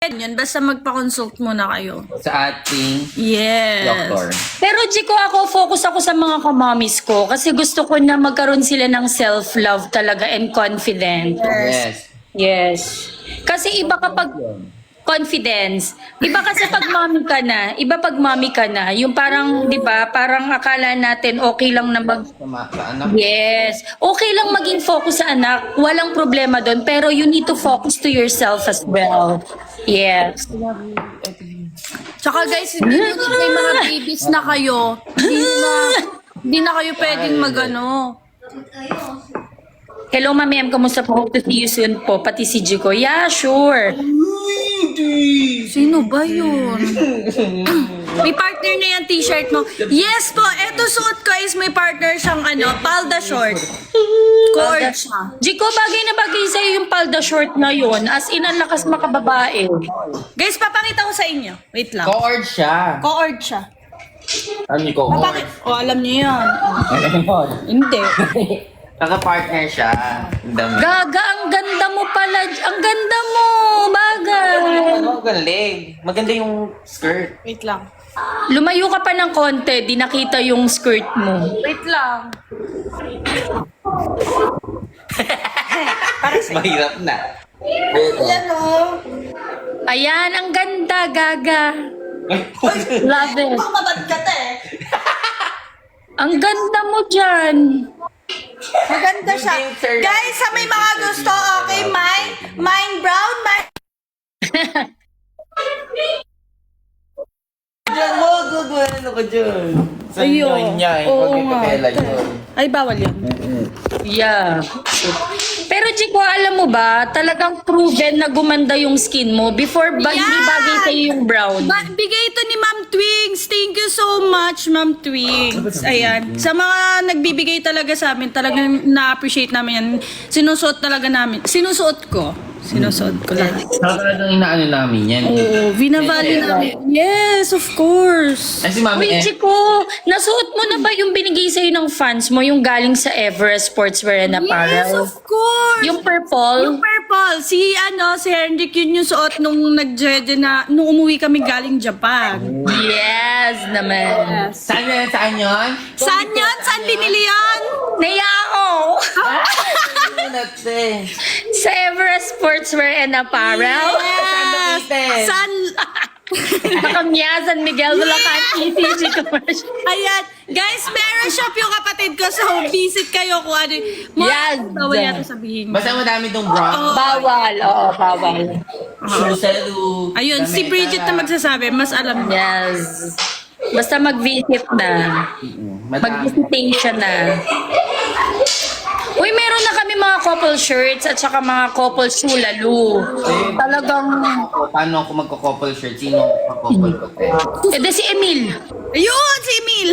Yun, basta magpa-consult muna kayo. Sa ating Yes. doctor. Pero Jiko, focus ako sa mga kamamis ko kasi gusto ko na magkaroon sila ng self-love talaga and confident. Yes. Yes. Kasi iba kapag confidence, iba kasi pag mommy ka na, iba pag mommy ka na, yung parang, di ba, parang akala natin okay lang na Sa anak. Yes. Okay lang maging focus sa anak. Walang problema doon. Pero you need to focus to yourself as well. Yes. Tsaka guys, hindi nyo may mga babies na kayo. Hindi na kayo pwedeng magano. Hello, Ma'am M. Kamusta po? Hope to see you soon po. Pati si Jiko. Yeah, sure. Sino ba yun? May partner na yung t-shirt mo. Yes po, eto suot ko is may partner siyang palda short. Cord siya. Jiko, bagay na bagay sa'yo yung palda short na yun. As in, ang lakas makababae. Guys, papakita ko sa inyo. Wait lang. Cord siya. Co-ord siya. Ano yung cord? Alam niyo yan. Ano yun? Hindi. Naka-partner siya. Ang dami. Gaga, ang ganda mo pala. Ang ganda mo. Bagay. Ano, galing. Maganda yung skirt. Wait lang. Lumayo ka pa ng konti. Di nakita yung skirt mo. Wait lang. Mahirap na. Ayan o. Ayan, ang ganda, Gaga. Love it. Mabad ka te. Ang ganda mo dyan. Maganda siya. Guys, sa may mga gusto, okay, mine brown, mine... Diyan mo, ano ka dyan? Sa Ayun. niya, Oo pag may nga. kapela yun. Ay, bawal yun. Yeah. Pero Jiko, alam mo ba, talagang proven na gumanda yung skin mo before ba hindi bagay sa'yo yung brown. Bigay ito ni Ma'am Twings. Thank you so much, Ma'am Twings. Ayan. Sa mga nagbibigay talaga sa amin, talagang na-appreciate namin yan. Sinusuot talaga namin. Sinusuot ko lahat. Saka talagang inaano namin yan. Oo, vinavali namin. Yes, of course. Ay, si Mami Uy, Jiko, nasuot mo na ba yung binigay sa'yo ng fans mo, yung galing sa Everest Sportswear and Apparel? Yes, of course. Yung purple? Yung purple. Si Henrik yun yung suot nung nung umuwi kami galing Japan. Yes naman. Yes. Saan yan? Saan yun? Saan yun? Saan binili yan? Naya ako! Ano natin? Sa Everest Sportswear and Apparel? Yes. San... Makamya, San Miguel, Bulacan, ETG Commercial. Ayan. Guys, meron shop yung kapatid ko. So, visit kayo kung ano. Yes. Bawal yata sabihin. Basta madami tong brown. Bawal, oo, bawal. Susalu. Ayun, si Bridget na magsasabi. Mas alam niya. Yes. Basta mag-visit na. Mag-visitation na. Uy, meron na kami mga couple shirts at saka mga couple shulalu. Talagang... Paano ako magko-couple shirt? Sino ka-couple ko? Eh, si Emil. Ayun, si Emil.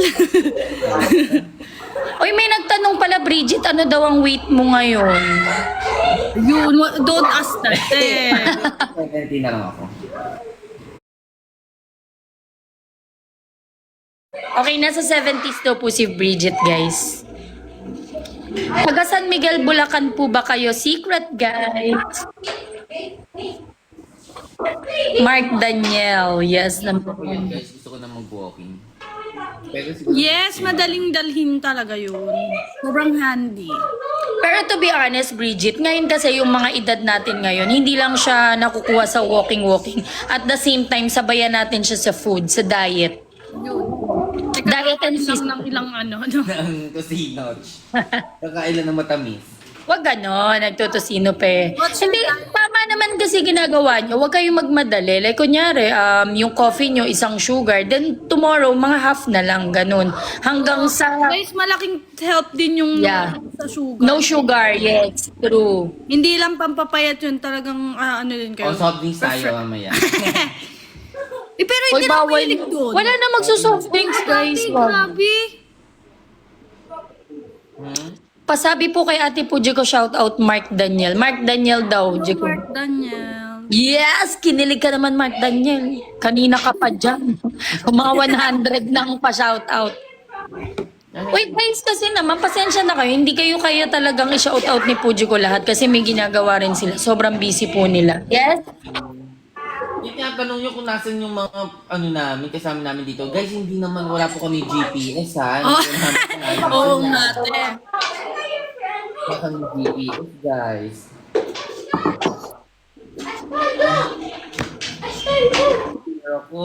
Uy, may nagtanong pala, Bridget, ano daw ang weight mo ngayon? Yun, don't ask that. Eh. 20 na lang ako. Okay, nasa 70s daw po si Bridget, guys. Taga San Miguel, Bulacan po ba kayo? Secret, guys. Mark Daniel. Yes naman. Guys, gusto ko na mag-walking. Pero siguro Yes, madaling dalhin talaga yun. Sobrang handy. Pero to be honest, Bridget, ngayon kasi yung mga edad natin ngayon, hindi lang siya nakukuha sa walking-walking. At the same time, sabayan natin siya sa food, sa diet. Yun. Diet and Ilang feast. ng ilang ano. ng kusino. Kakailan ng matamis. Wag ganon, nagtutosino pe. What's your Hindi, diet? tama naman kasi ginagawa nyo. Huwag kayong magmadali. Like, kunyari, yung coffee nyo, isang sugar. Then, tomorrow, mga half na lang, ganun. Hanggang sa Guys, malaking help din yung Yeah. sa sugar. no sugar. Yes, true. Hindi lang pampapayat yun, talagang ano din kayo. O, soft drinks tayo mamaya. Pero Hoy, hindi na bawal. mahilig doon. Wala na magsusoft drinks, guys. Grabe, Wag. grabe. Pasabi po kay Ate Puji ko, shout out Mark Daniel. Mark Daniel daw, Jiko. Mark Daniel. Yes! Kinilig ka naman, Mark Daniel. Kanina ka pa dyan. Mga 100 nang pa-shout out. Wait, guys, kasi naman, pasensya na kayo. Hindi kayo kaya talagang i-shout out ni Puji ko lahat kasi may ginagawa rin sila. Sobrang busy po nila. Yes? Yung tinatanong nyo kung nasan yung mga ano namin, kasama namin dito. Guys, hindi naman, wala po kami GPS ha. Oh. Hindi namin Oo nga, te. wala kami GPS, guys. Pero ako.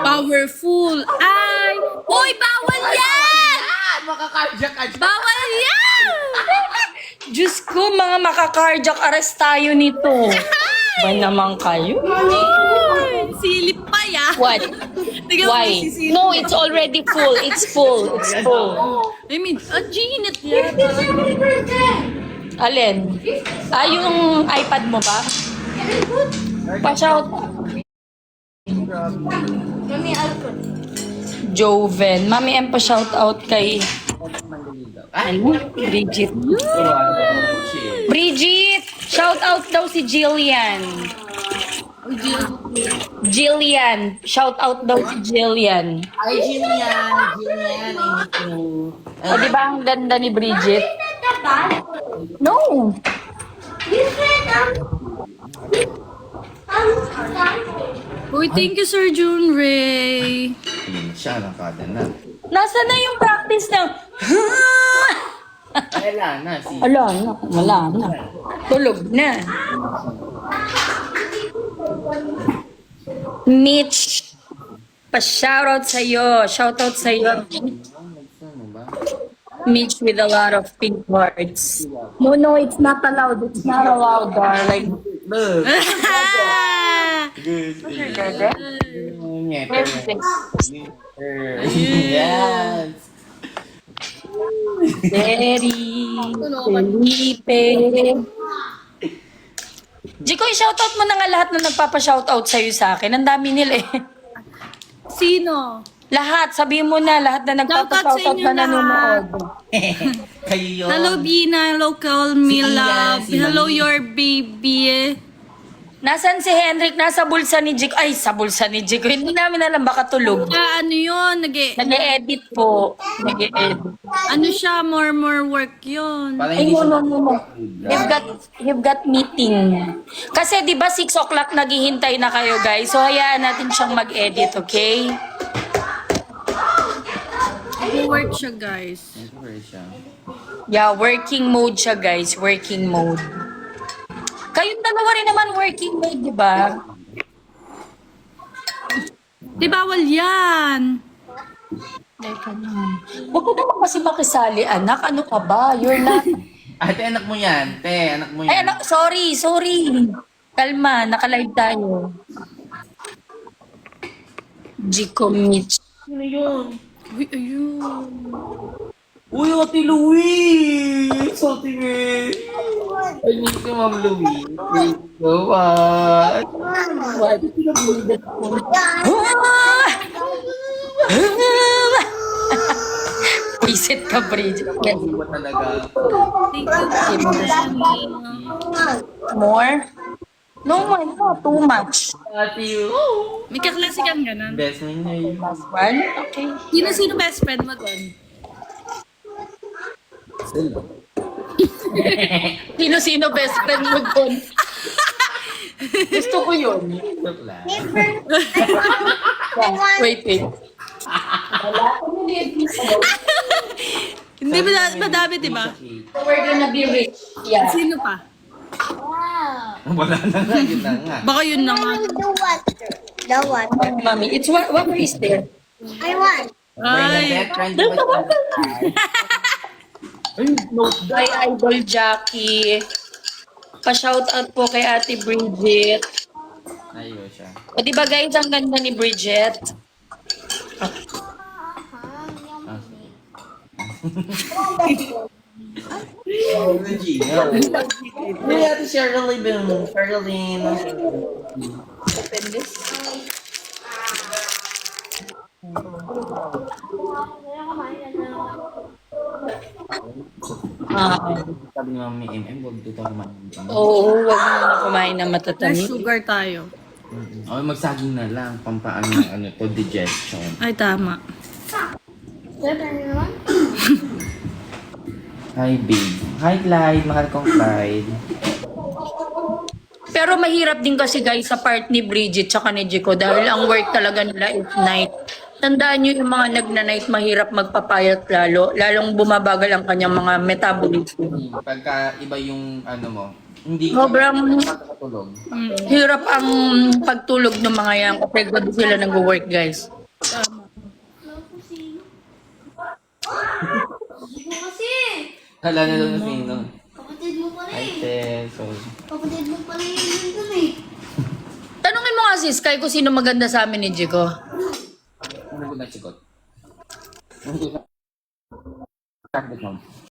Powerful. Ay! Uy, bawal yan! Makakardiak ka dyan. Bawal yan! Diyos ko, mga makakardiac arrest tayo nito. Ba naman kayo? Ay, silip pa ya. What? Tingnan mo Why? si silip. No, it's already full. It's full. It's full. I mean, Ginit yan. Alin? Yung iPad mo ba? Pa-shout. Joven. Mami, pa-shout out kay ano? Bridget. Bridget! Shout out daw si Jillian. Jillian. Shout out daw si Jillian. Ay, Jillian, I miss you. O, di ba ang ganda ni Bridget? No. Uy, thank you, Sir June Ray. Ayun siya, nakada na. Nasa na yung practice na? Wala na, si... Wala na. Tulog na. Mitch, pa-shoutout sa'yo. Shoutout sa'yo. Ano ba? Mitch with a lot of pink hearts. No, it's not allowed. It's not allowed, darling. Look. Yes. Derry, Felipe. Jikoy, shoutout mo na nga lahat na nagpapa-shoutout sa'yo sa akin. Ang dami nila eh. Sino? Lahat, sabihin mo na lahat na Shoutout sa nagpapa-shoutout inyo na nanonood. Kayo yun. Hello, Bina. Hello, Call Me Si Ian, Love. si Hello, Mami. your baby. Nasaan si Henrik? Nasa bulsa ni Jiko. Ay, sa bulsa ni Jiko. Hindi namin alam, baka tulog. Ano yun? Nag-e-edit po. Nag-e-edit. Ano siya? More work yun. Para Ay, hindi no, siya no. You've got meeting. Kasi di ba 6 o'clock naghihintay na kayo, guys. So, hayaan natin siyang mag-edit, okay? Work siya, guys. Siyempre siya. Yeah, working mode siya, guys. Working mode. Kayong dalawa rin naman working mode, di ba? Di bawal yan. Teka naman. Huwag ko naman kasi makisali, anak. Ano ka ba? You're not... Ate, anak mo yan. Te, anak mo yan. Ay, anak, sorry. Kalma, naka-live tayo. Jiko Mitch. Ano yun? Uy, ayun. Uy, Ate Louie! Ate me! I miss you, Ma'am Louie. Thank you so much. What? Visit ka, Bridget. Hindi mo talaga. Thank you, Mami. More? No, not too much. Ate you. May kaklase kang ganun. Best mo niya yun. One? Okay. Sino best friend mo doon? Sila. Sino best friend mo doon? Gusto ko yun. Joke lang. Wait. Hindi ba madami, di ba? We're gonna be rich. Yeah. Sino pa? Wala na nga, yun na nga. Baka yun na nga. The water. Mommy, it's what is there? I want. Ay. There's a water. Ay, Idol Jackie. Pa-shoutout po kay Ate Bridget. Ayun siya. O di ba guys, ang ganda ni Bridget? Ah, Regina. Hindi natin Sherilyn. Open this. Sabi ni Mami MM, huwag dito kumain. Oo, wag mo na kumain ng Less matatamis. sugar tayo. Okay, magsaging na lang. Pampaan ng ano to, digestion. Ay, tama. Hi, babe. Hi, Clyde. Mahal kong Clyde. Pero mahirap din kasi guys sa part ni Bridget tsaka ni Jico dahil ang work talaga nila is night. Tandaan nyo yung mga nagna-night mahirap magpapayat lalong bumabagal ang kanyang mga metabolism. Pagka iba yung ano mo, hindi Sobrang makakatulog. hirap ang pagtulog ng mga yan kasi gabi sila nag-work guys. Kasi, Kala na lang na sino. kapatid mo pa Ay, rin. te, sorry. Kapatid mo pa rin yun dun eh. Tanungin mo nga sis, kay kung sino maganda sa amin ni Jico. Ano ko na sikot? Ano ko na?